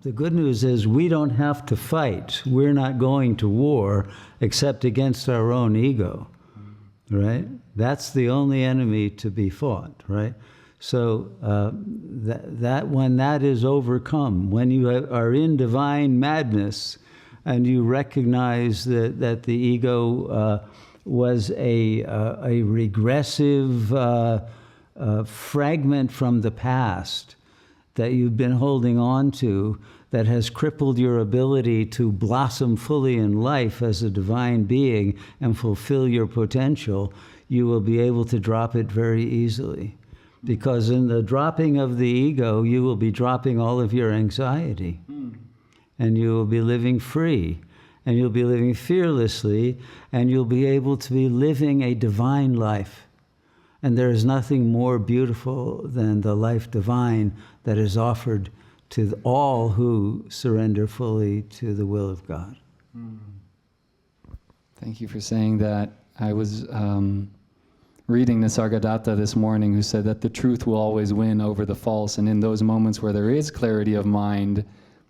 the good news is we don't have to fight. We're not going to war except against our own ego, right? That's the only enemy to be fought, right? So that when that is overcome, when you are in divine madness and you recognize that the ego was a regressive fragment from the past that you've been holding on to, that has crippled your ability to blossom fully in life as a divine being and fulfill your potential, you will be able to drop it very easily. Because in the dropping of the ego, you will be dropping all of your anxiety. And you will be living free. And you'll be living fearlessly. And you'll be able to be living a divine life. And there is nothing more beautiful than the life divine that is offered to all who surrender fully to the will of God. Thank you for saying that. I was reading Nisargadatta this morning, who said that the truth will always win over the false, and in those moments where there is clarity of mind,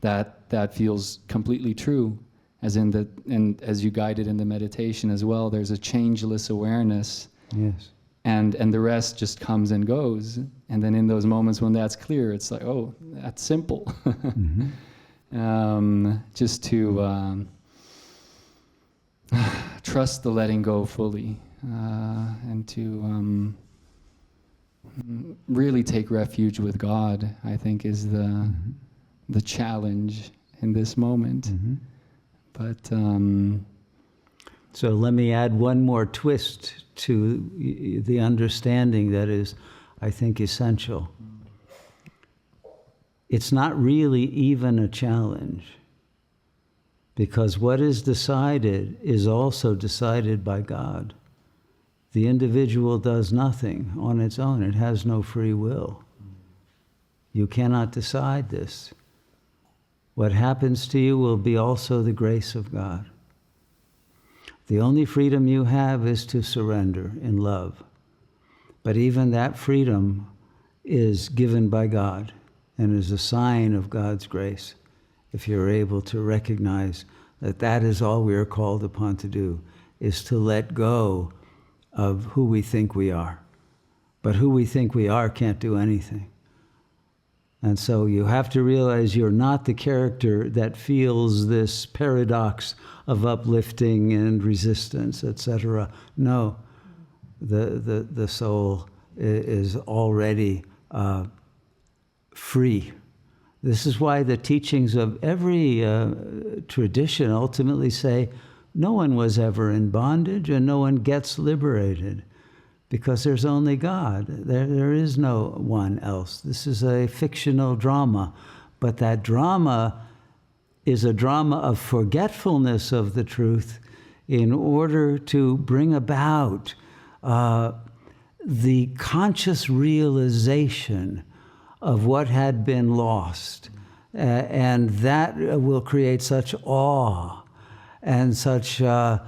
that feels completely true, as in and as you guided in the meditation as well, there's a changeless awareness. Yes. And the rest just comes and goes. And then in those moments when that's clear, it's like, oh, that's simple. Just to trust the letting go fully, and to really take refuge with God, I think, is the challenge in this moment. But so let me add one more twist to the understanding that is, I think, essential. It's not really even a challenge, because what is decided is also decided by God. The individual does nothing on its own. It has no free will. You cannot decide this. What happens to you will be also the grace of God. The only freedom you have is to surrender in love. But even that freedom is given by God and is a sign of God's grace, if you're able to recognize that that is all we are called upon to do, is to let go of who we think we are. But who we think we are can't do anything. And so you have to realize you're not the character that feels this paradox of uplifting and resistance, etc. No, the soul is already free. This is why the teachings of every tradition ultimately say no one was ever in bondage and no one gets liberated. Because there's only God. There is no one else. This is a fictional drama. But that drama is a drama of forgetfulness of the truth in order to bring about the conscious realization of what had been lost. And that will create such awe and such a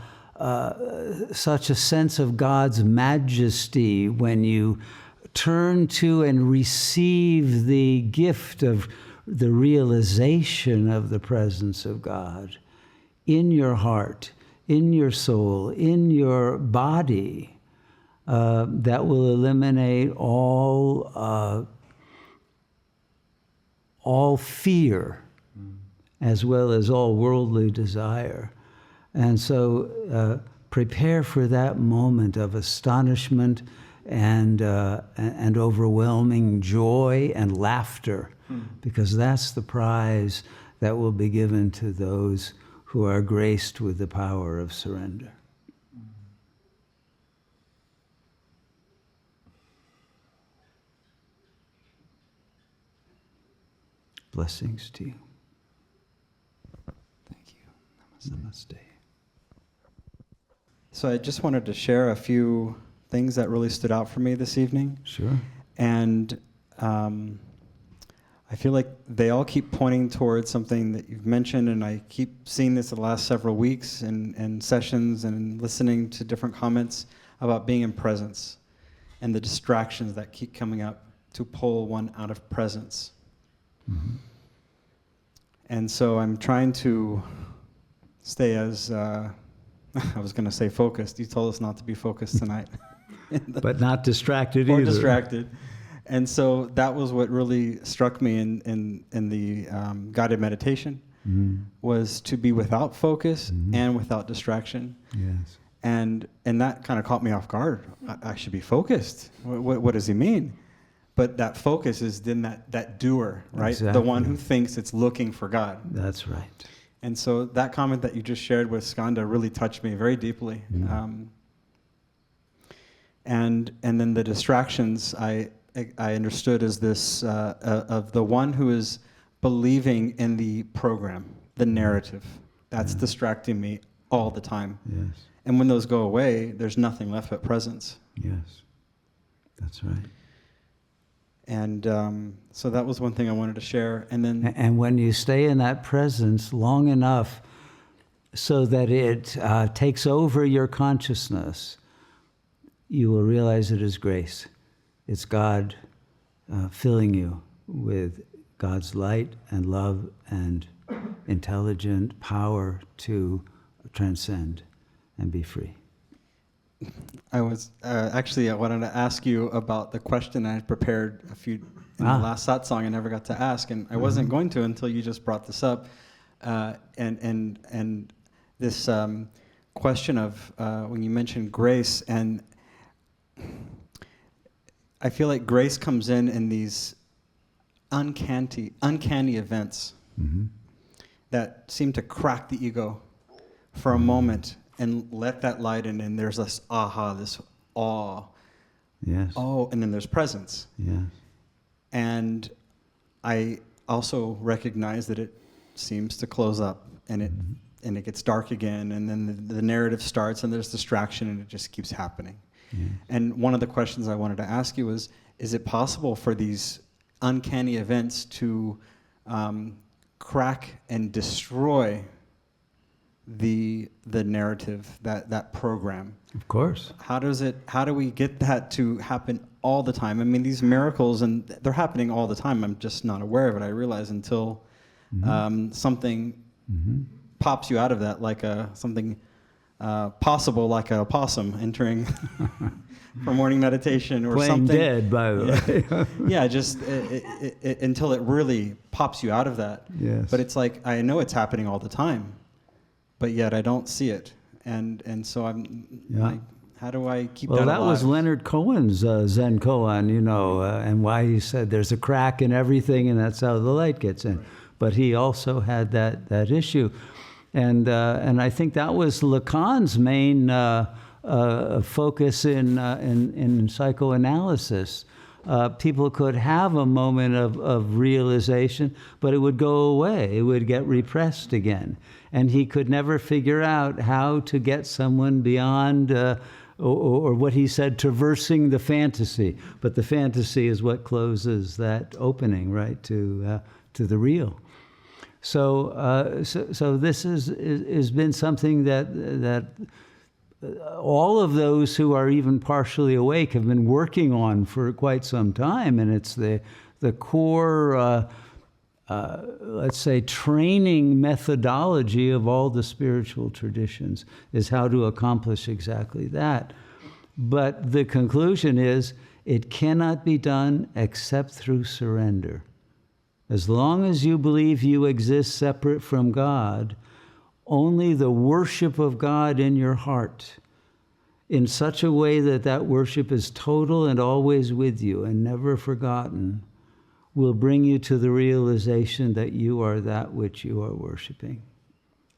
sense of God's majesty when you turn to and receive the gift of the realization of the presence of God in your heart, in your soul, in your body, that will eliminate all fear as well as all worldly desire. And so prepare for that moment of astonishment and overwhelming joy and laughter, because that's the prize that will be given to those who are graced with the power of surrender. Blessings to you. thank you. Namaste. So I just wanted to share a few things that really stood out for me this evening. Sure. And I feel like they all keep pointing towards something that you've mentioned, and I keep seeing this the last several weeks in sessions and listening to different comments about being in presence and the distractions that keep coming up to pull one out of presence. And so I'm trying to stay as, I was going to say focused. You told us not to be focused tonight. But not distracted or either. distracted. And so that was what really struck me in the guided meditation, was to be without focus and without distraction. Yes. And that kind of caught me off guard. I should be focused. What does he mean? But that focus is then that doer, right? Exactly. The one who thinks it's looking for God. That's right. And so that comment that you just shared with Skanda really touched me very deeply. And then the distractions I understood as this of the one who is believing in the program, the narrative. That's distracting me all the time. Yes. And when those go away, there's nothing left but presence. Yes. That's right. And so that was one thing I wanted to share. And then And when you stay in that presence long enough so that it takes over your consciousness, you will realize it is grace. It's God filling you with God's light and love and intelligent power to transcend and be free. I was I wanted to ask you about the question I had prepared in the last satsang. I never got to ask, and I wasn't going to until you just brought this up. And this question of when you mentioned grace, and I feel like grace comes in these uncanny events that seem to crack the ego for a moment and let that light in, and there's this aha, this awe. Yes. Oh, and then there's presence. Yes. And I also recognize that it seems to close up, and it gets dark again, and then the narrative starts, and there's distraction, and it just keeps happening. Yes. And one of the questions I wanted to ask you was, is it possible for these uncanny events to crack and destroy the narrative, that program? Of course. How do we get that to happen all the time? I mean, these miracles, and they're happening all the time. I'm just not aware of it, I realize, until something pops you out of that, like something possible, like a possum entering for morning meditation or Playing something. dead, by the way. Yeah, just until it really pops you out of that. Yes. But it's like, I know it's happening all the time, but yet I don't see it. And so I'm like, how do I keep that alive? Well, that was Leonard Cohen's Zen koan, and why he said there's a crack in everything, and that's how the light gets in. Right. But he also had that issue. And I think that was Lacan's main focus in psychoanalysis. People could have a moment of realization, but it would go away. It would get repressed again. And he could never figure out how to get someone beyond, or what he said, traversing the fantasy. But the fantasy is what closes that opening, right, to the real. So this has been something that all of those who are even partially awake have been working on for quite some time, and it's the core, let's say, training methodology of all the spiritual traditions is how to accomplish exactly that. But the conclusion is it cannot be done except through surrender. As long as you believe you exist separate from God, only the worship of God in your heart, in such a way that worship is total and always with you and never forgotten, will bring you to the realization that you are that which you are worshiping.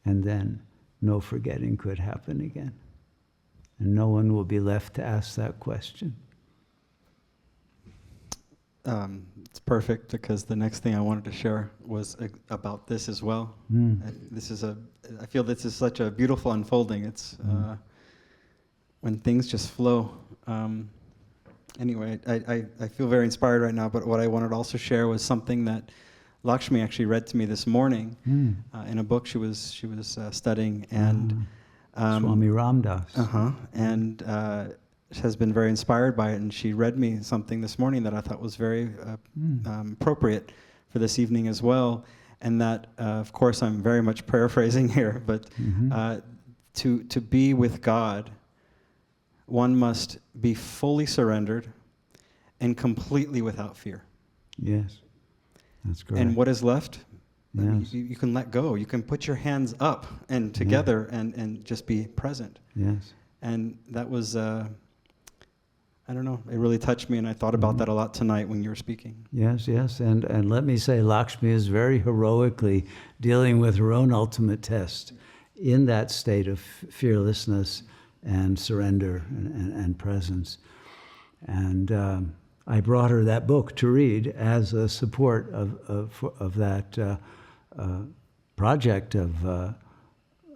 And then no forgetting could happen again. And no one will be left to ask that question. It's perfect, because the next thing I wanted to share was about this as well. I feel this is such a beautiful unfolding. It's when things just flow. Anyway, I feel very inspired right now, but what I wanted to also share was something that Lakshmi actually read to me this morning in a book she was studying, and Swami Ramdas. And has been very inspired by it, and she read me something this morning that I thought was very appropriate for this evening as well. And that, of course, I'm very much paraphrasing here, but to be with God, one must be fully surrendered and completely without fear. Yes, that's correct. And what is left? Yes. You can let go. You can put your hands up and together and just be present. Yes. And that was, I don't know, it really touched me, and I thought about that a lot tonight when you were speaking. Yes, yes. And let me say, Lakshmi is very heroically dealing with her own ultimate test in that state of fearlessness and surrender and presence. And I brought her that book to read as a support of that project of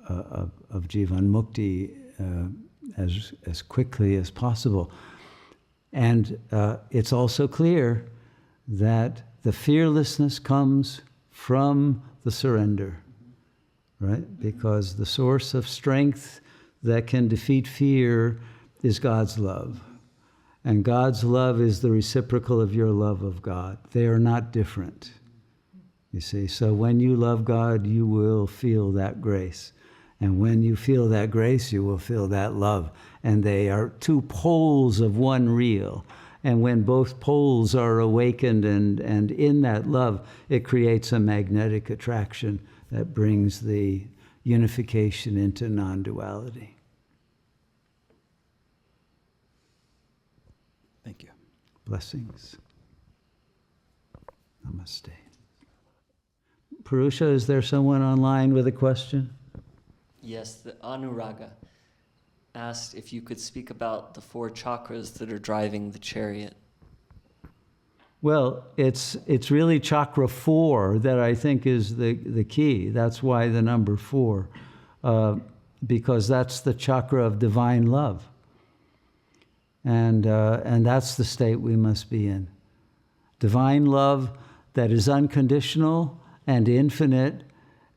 Jivan Mukti as quickly as possible. And it's also clear that the fearlessness comes from the surrender, right? Because the source of strength that can defeat fear is God's love. And God's love is the reciprocal of your love of God. They are not different, you see. So when you love God, you will feel that grace. And when you feel that grace, you will feel that love. And they are two poles of one real. And when both poles are awakened and in that love, it creates a magnetic attraction that brings the unification into non-duality. Thank you. Blessings. Namaste. Purusha, is there someone online with a question? Yes, the Anuraga asked if you could speak about the 4 chakras that are driving the chariot. Well, it's really chakra 4 that I think is the key. That's why the number 4, because that's the chakra of divine love. And that's the state we must be in. Divine love that is unconditional and infinite,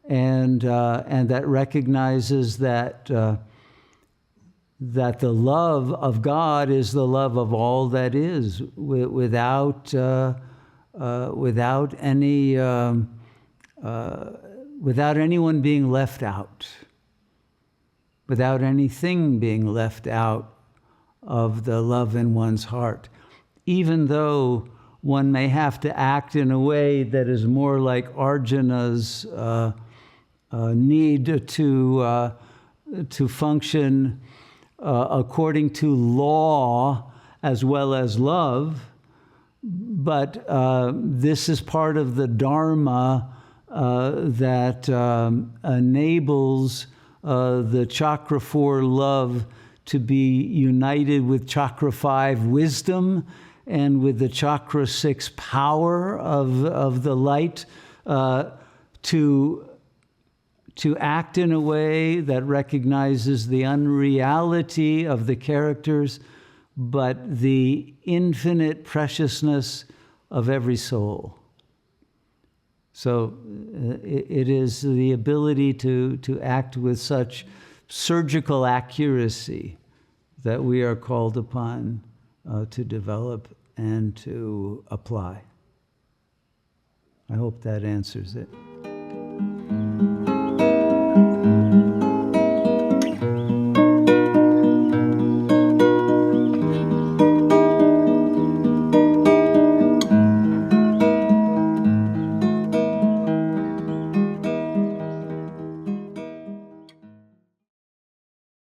and that recognizes that that the love of God is the love of all that is, without anyone being left out, without anything being left out of the love in one's heart, even though one may have to act in a way that is more like Arjuna's need to function according to law as well as love. But this is part of the Dharma that enables the chakra 4 love to be united with chakra 5 wisdom and with the chakra 6 power of the light to act in a way that recognizes the unreality of the characters, but the infinite preciousness of every soul. So it is the ability to act with such surgical accuracy that we are called upon to develop and to apply. I hope that answers it.